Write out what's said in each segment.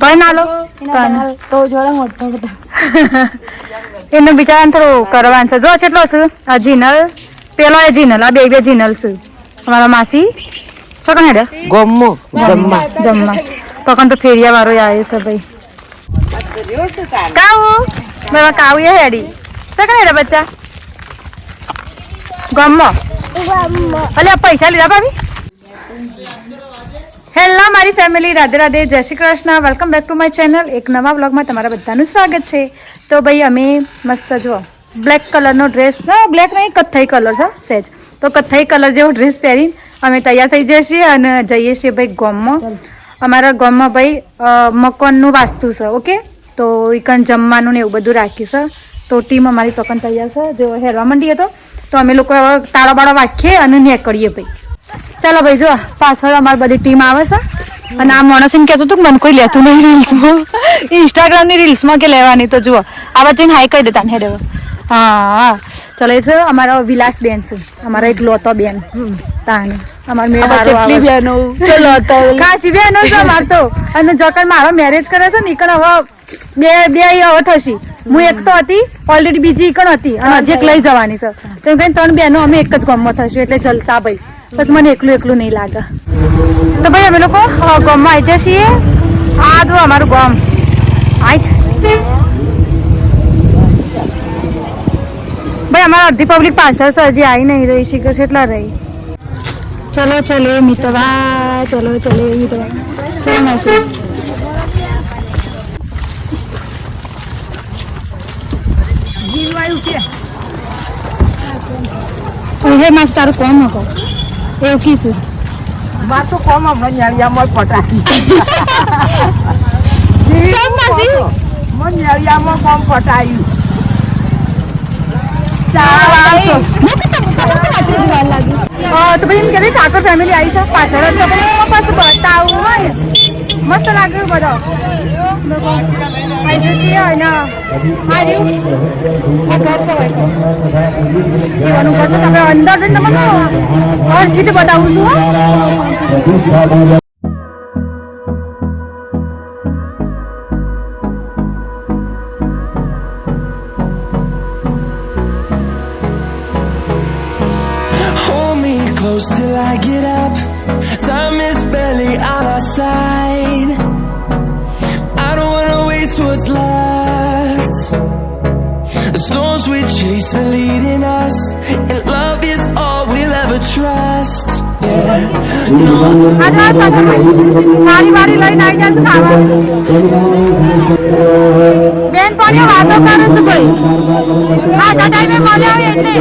ભાઈ ના લો તો જોડે મોટો બધા એનું બિચારા થોડું કરવાનું છે. જો કેટલો છે જીનલ, પેલો એ જીનલ, આ બે જીનલ છે. અમારા માસી સકન હેડે જમવા પકન તો ફેરિયા વાળો આવે છે ભાઈ. કાવું મેં કાવું એ હેડી સકન હેડે બચ્ચા ગમો અલે પૈસા લીધા ભાભી. હેલો મારી ફેમિલી, રાધે રાધે, જય Shri Krishna, welcome back to my channel. એક નવા વ્લોગમાં તમારા બધાનું સ્વાગત છે. તો ભાઈ અમે મસ્ત જો બ્લેક કલરનો ડ્રેસ, બ્લેક નહીં કથ્થઈ કલર છે સેજ, તો કથ્થઈ કલર જેવો ડ્રેસ પહેરીને અમે તૈયાર થઈ જઈએ છીએ અને જઈએ છીએ ભાઈ ગામમાં. અમારા ગામમાં ભાઈ મકાનનું વાસ્તુ છે. ઓકે, તો એકન જમવાનું ને એવું બધું રાખ્યું છે. તો ટીમ અમારી તકન તૈયાર છે. જો હેરવા માંડીએ તો અમે લોકો તાળા બાળા વાંખીએ અને નીકળીએ ભાઈ. ચાલો ભાઈ, જો પાછળ અમારી બધી ટીમ આવે છે. અને આ માણસને કહેતું હતું કે મને કોઈ લેતું નહીં રીલ્સમાં, ઇન્સ્ટાગ્રામની રીલ્સમાં કે લેવાની. તો જુઓ આ વચ્ચે હાઈ કહી દેતા ને હેડે. હા ચલો, એ છે અમારા વિલાસ બેન છે, અમારા એક લોતો બેન તાને અમારી બહેનો ખાસી બહેનો છે અમારે તો. અને જકર મારો મેરેજ કરે છે ને ઈકણ હવે બે હવે થશે. હું એક તો હતી ઓલરેડી, બીજી ઈકણ હતી અને હજી એક લઈ જવાની છે. તો એમ કહીને 3 બહેનો અમે એક જ ગામમાં થશું એટલે જલસા ભાઈ. બસ મને એકલું નહીં લાગે. તો ભાઈ અમે લોકો ગામમાં આવી જઈએ છીએ. આ જો અમારું ગામ આઈ ભાઈ. અમારા અડધી પબ્લિક પાછળ છે, હજી આવી નહીં રહી શીખર છે એટલા રહી. ચલો ચલે મિતવા, ચલો ચલે મિતવા, ચલો નાખી હે માસ તારું કોમ હતો એવું કીધું. માર તો કોમ હમણાં ન્યાળિયામાં પટાવી ન્યાળિયામાં કોમ પટાવ્યું. તો ભાઈ એમ કે ઠાકોર ફેમિલી આવી છે પાછળ જ પાછું બતાવું હોય મસ્ત લાગે બધા આવી જઈએ. અને આ ઘર છે તમે અંદર જઈને તમને અર્થથી બતાવું છું. Close till I get up. Time is barely on our side. I don't wanna waste what's left. The storms we chase are leading us, and love is all we'll ever trust. Yeah. No. મારી વારી લઈને આવી જાય તો ખાવા બેન પણ વાતો કરે તો ભાઈ આ ટાઈમે મળ્યા હોય એટલે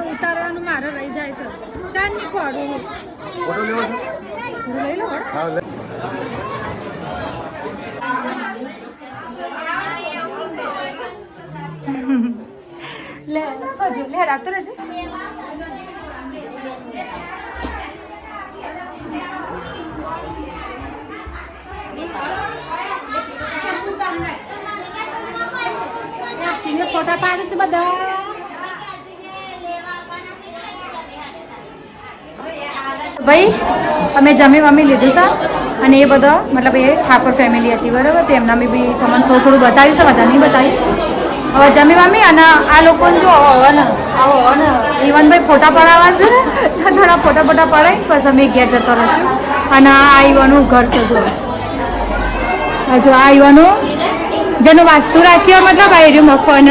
ઉતારવાનું મારે રહી જાય છે. ચાંદ ની ખોડું લઈ લો. લે રાખતો રહેજે. બધા? ભાઈ અમે જમી વમી લીધું છે અને એ બધો મતલબ એ ઠાકોર ફેમિલી હતી બરાબર, તો એમના બી તમને થોડું થોડું બતાવ્યું છે, બધા નહીં બતાવ્યું. હવે જમી વમી અને આ લોકોને જો હવે ને આવો ને ઈવનભાઈ ફોટા પડાવવા છે, તો થોડા ફોટા પડાવી પછી અમે ઘેર જતો રહીશું. અને આ ઈવાનું ઘર છે જો, જો આ ઈવાનું જેનું વાસ્તુ રાખ્યો મતલબ આ એરિયો મફન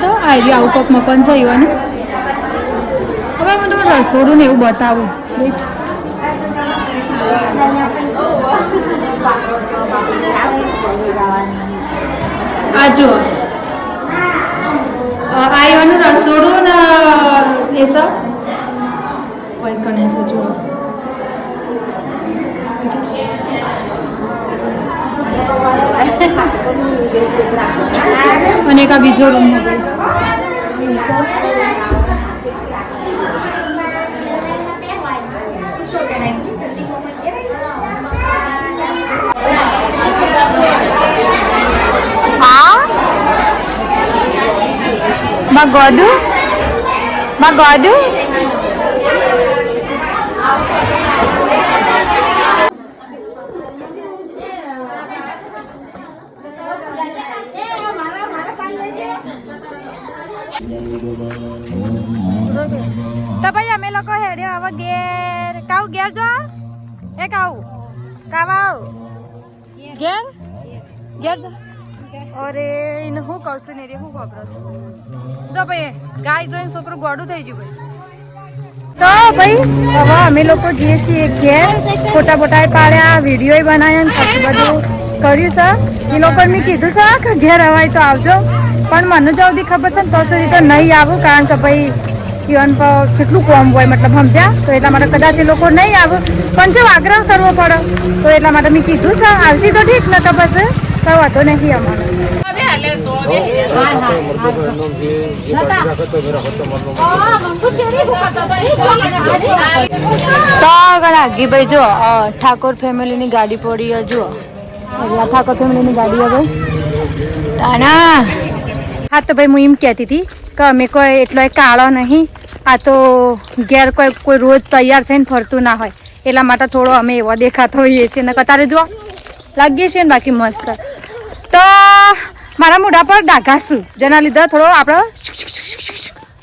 તો આ એરિયો આવું કોક મકાન છે ઈવાનું. હવે હું તમને રસોડું ને એવું બતાવું. આ જો આ ઈવાનું રસોડું ને એ સર કોઈ ગણેશ જો અને એક આ બીજો રૂમ Magodu? તો ભાઈ અમે લોકો હેડ્યા હવે ઘેર. કાઉ ઘેર જો એ કાઉ કાવાઉ ઘેર ઘેર અરે એને હું કહું છું ને રે હું ખબર છે. જો ભાઈ ગાય જોઈને છોકરું ગોડું થઈ ગયું ભાઈ. તો ભાઈ હવે અમે લોકો જઈએ છીએ ઘેર. ફોટા બોટા પાડ્યા, વિડીયો બનાવ્યા, પછી બધું કર્યું છે. એ લોકોને મેં કીધું છે કે ઘેર અવાય તો આવજો, પણ મને જલ્દી ખબર છે ને તો સુધી તો નહીં આવું, કારણ કે ભાઈ જીવન પર કેટલું કોમ હોય મતલબ સમજ્યા, તો એટલા માટે કદાચ એ લોકો નહીં આવું, પણ જો આગ્રહ કરવો પડે તો એટલા માટે મેં કીધું છે. આવશે તો ઠીક, ન તો પછી કઈ વાંધો નહીં અમારે. તો આગીભાઈ જો ઠાકોર ફેમિલીની ગાડી પડી જુઓ, ઠાકોર ફેમિલીની ગાડી હવે તાના. હા તો ભાઈ હું એમ કહેતી હતી કે અમે કોઈ એટલો કાળો નહીં, આ તો ઘેર કોઈ રોજ તૈયાર થઈને ફરતું ના હોય, એટલા માટે થોડો અમે એવા દેખાતો હોઈએ છીએ ને કતારે જો લાગીએ છીએ ને બાકી મસ્ત. તો મારા મોઢા પર ડાઘાશું, જેના લીધે થોડો આપણે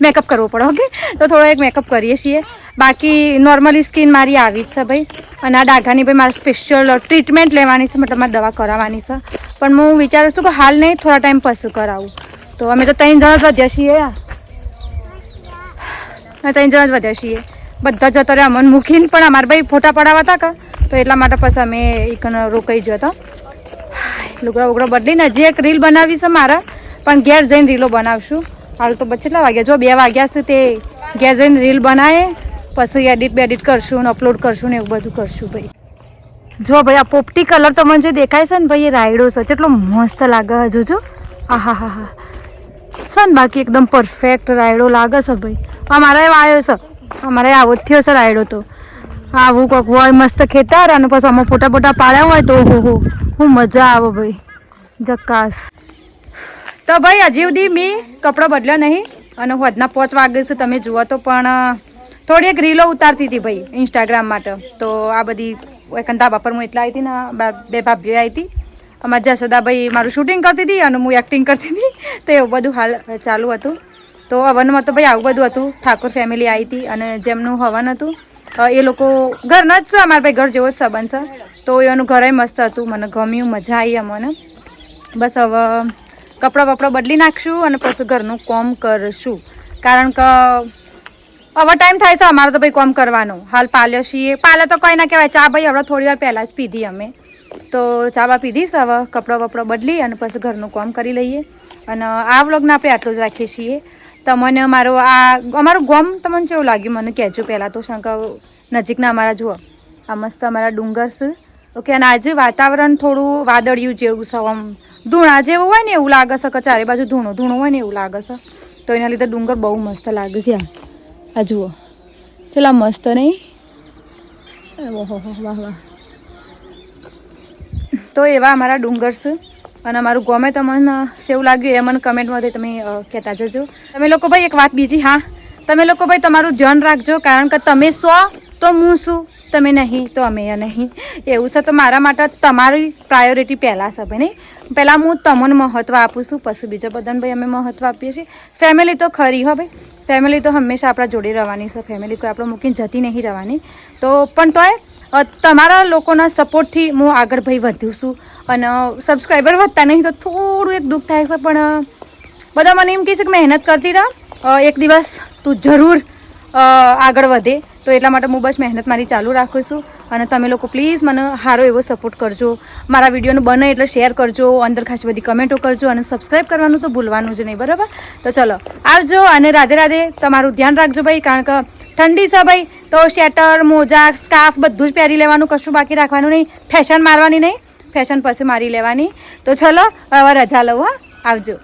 મેકઅપ કરવો પડે. ઓકે, તો થોડો એક મેકઅપ કરીએ છીએ, બાકી નોર્મલી સ્કિન મારી આવી જ છે ભાઈ. અને આ ડાઘાની ભાઈ મારે સ્પેશિયલ ટ્રીટમેન્ટ લેવાની છે, મતલબ મારે દવા કરાવવાની છે, પણ હું વિચારું છું કે હાલ નહીં, થોડા ટાઈમ પછી કરાવું. તો અમે તો 3 જણા જ વધ્યા છીએ, 3 જણા જ વધ્યા છીએ, બધા જતો રહ્યા અમને મૂકીને. પણ અમારે ભાઈ ફોટા પડાવવા હતા કે, તો એટલા માટે પછી અમે એક રોકાઈ ગયો હતો. લુગડા ઉગડા બદલીને હજી એક રીલ બનાવી છે મારા, પણ ઘેર જઈને રીલો બનાવશું. હાલ તો કેટલા વાગ્યા જો 2 વાગ્યા છે, તે ઘેર જઈને રીલ બનાવે પછી એડિટ કરશું ને અપલોડ કરશું ને એવું બધું કરશું ભાઈ. જો ભાઈ આ પોપટી કલર તો મને જે દેખાય છે ને ભાઈ એ રાયડો છે, કેટલો મસ્ત લાગે. હજુ જો હા હા હા હા છે ને, બાકી એકદમ પરફેક્ટ રાયડો લાગે છે ભાઈ. અમારે આવ્યો છે, અમારે આવો જ થયો છે રાયડો. તો આવું કોઈક હોય મસ્ત ખેતર અને પછી અમે ફોટા બોટા પાડ્યા હોય તો હો હું મજા આવે ભાઈ, જકાસ. તો ભાઈ હજી સુધી મેં કપડો બદલ્યો નહીં અને હોદના 5 વાગે છે તમે જુઓ તો, પણ થોડી એક રીલો ઉતારતી હતી ભાઈ ઇન્સ્ટાગ્રામ માટે. તો આ બધી ધાબા પર હું એટલા આવી હતી ને 2 ભાભીઓ આવી હતી, અમારા જશોદાભાઈ મારું શૂટિંગ કરતી હતી અને હું એક્ટિંગ કરતી હતી, તો એવું બધું હાલ ચાલુ હતું. તો હવનમાં તો ભાઈ આવું બધું હતું. ઠાકોર ફેમિલી આવી હતી અને જેમનું હવન હતું એ લોકો ઘરના જ છે, અમારા ભાઈ ઘર જેવો જ સંબંધ છે, તો એનું ઘરે મસ્ત હતું, મને ગમ્યું, મજા આવી અમને. બસ હવે કપડાં બપડા બદલી નાખશું અને પછી ઘરનું કામ કરશું, કારણ કે હવે ટાઈમ થાય છે અમારે તો ભાઈ કામ કરવાનો. હાલ પાલ્યો છીએ, પાલે તો કંઈ ના કહેવાય, ચા ભાઈ આપણે થોડી વાર પહેલાં જ પીધી અમે, તો ચા બા પીધીશ. હવે કપડાં બપડા બદલી અને પછી ઘરનું કામ કરી લઈએ. અને આ વ્લોગને આપણે આટલું જ રાખીએ છીએ. તમને અમારું ગામ તમને કેવું લાગ્યું મને કહેજો પહેલાં તો, શંકા નજીકના અમારા જુઓ આ મસ્ત અમારા ડુંગર છે. ઓકે, અને આજે વાતાવરણ થોડું વાદળિયું જેવું છે, આમ ધૂણા જેવું હોય ને એવું લાગે છે કે ચારે બાજુ ધૂણું ધૂણું હોય ને એવું લાગે છે, તો એના લીધે ડુંગર બહુ મસ્ત લાગે છે. આ જુઓ ચલા મસ્ત નહીં? ઓહો વાહ વાહ. તો એવા અમારા ડુંગર છે અને અમારું ગમે તમને કેવું લાગ્યું એ મને કમેન્ટમાંથી તમે કહેતા જજો. તમે લોકો ભાઈ એક વાત બીજી, હા તમે લોકો ભાઈ તમારું ધ્યાન રાખજો, કારણ કે તમે સો તો હું શું, તમે નહીં તો અમે નહીં, એવું છે. તો મારા માટે તમારી પ્રાયોરિટી પહેલાં છે ભાઈ, નહીં પહેલાં હું તમને મહત્ત્વ આપું છું, પછી બીજા બધાને ભાઈ અમે મહત્ત્વ આપીએ છીએ. ફેમિલી તો ખરી હો ભાઈ, ફેમિલી તો હંમેશા આપણા જોડે રહેવાની છે, ફેમિલી કોઈ આપણે મૂકીને જતી નહીં રહેવાની. તો પણ તોય તમારા લોકોના સપોર્ટથી હું આગળ ભાઈ વધ્યું છું અને સબસ્ક્રાઈબર વધતા નહીં તો થોડું એક દુઃખ થાય છે. પણ બધા મને એમ કહે છે કે મહેનત કરતી રહે, એક દિવસ તું જરૂર આગળ વધે. તો એટલા માટે હું બસ મહેનત મારી ચાલુ રાખું છું અને તમે લોકો પ્લીઝ મને સારો એવો સપોર્ટ કરજો. મારા વિડીયોનું બને એટલે શેર કરજો, અંદર ખાસ બધી કમેન્ટો કરજો અને સબસ્ક્રાઈબ કરવાનું તો ભૂલવાનું જ નહીં, બરાબર? તો ચલો આવજો અને રાધે રાધે. તમારું ધ્યાન રાખજો ભાઈ, કારણ કે ઠંડી છે ભાઈ, તો સ્વેટર, મોજા, સ્કાર્ફ બધું જ પહેરી લેવાનું, કશું બાકી રાખવાનું નહીં, ફેશન મારવાની નહીં, ફેશન પછી મારી લેવાની. તો ચલો હવે રજા લઉં, હા આવજો.